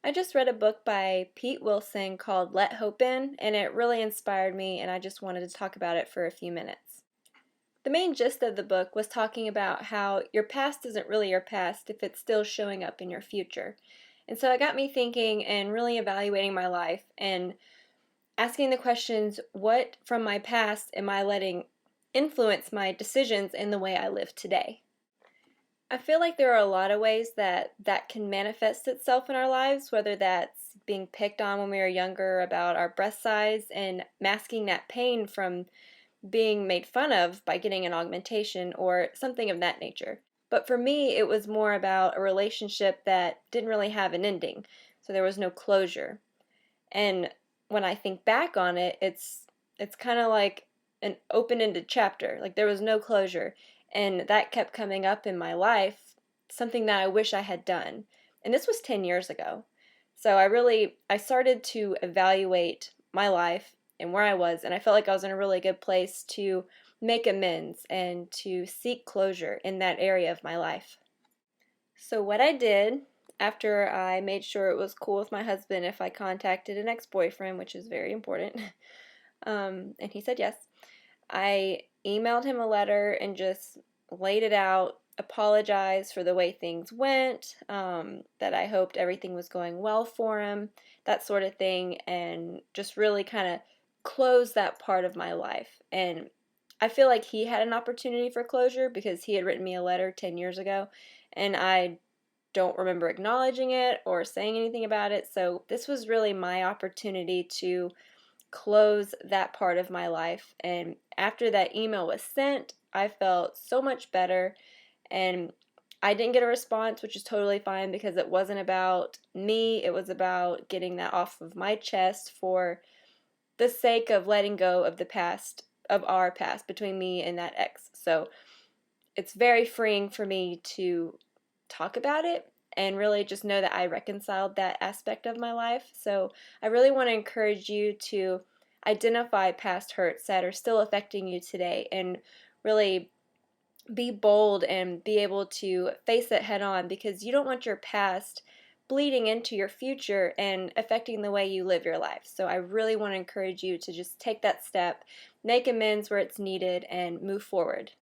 I just read a book by Pete Wilson called Let Hope In, and it really inspired me, and I just wanted to talk about it for a few minutes. The main gist of the book was talking about how your past isn't really your past if it's still showing up in your future. And so it got me thinking and really evaluating my life and asking the questions, what from my past am I letting influence my decisions in the way I live today? I feel like there are a lot of ways that can manifest itself in our lives, whether that's being picked on when we were younger about our breast size and masking that pain from being made fun of by getting an augmentation or something of that nature. But for me, it was more about a relationship that didn't really have an ending, so there was no closure. And when I think back on it, it's kind of like an open-ended chapter. Like there was no closure, and that kept coming up in my life, something that I wish I had done. And this was 10 years ago. So I started to evaluate my life and where I was, and I felt like I was in a really good place to make amends and to seek closure in that area of my life. So what I did after I made sure it was cool with my husband if I contacted an ex-boyfriend, which is very important, and he said yes, I emailed him a letter and just laid it out, apologized for the way things went, that I hoped everything was going well for him, that sort of thing, and just really kind of close that part of my life. And I feel like he had an opportunity for closure because he had written me a letter 10 years ago, and I don't remember acknowledging it or saying anything about it. So this was really my opportunity to close that part of my life. And after that email was sent, I felt so much better. And I didn't get a response, which is totally fine because it wasn't about me. It was about getting that off of my chest for the sake of letting go of the past, of our past between me and that ex. So it's very freeing for me to talk about it and really just know that I reconciled that aspect of my life. So I really want to encourage you to identify past hurts that are still affecting you today and really be bold and be able to face it head on, because you don't want your past bleeding into your future and affecting the way you live your life. So I really want to encourage you to just take that step, make amends where it's needed, and move forward.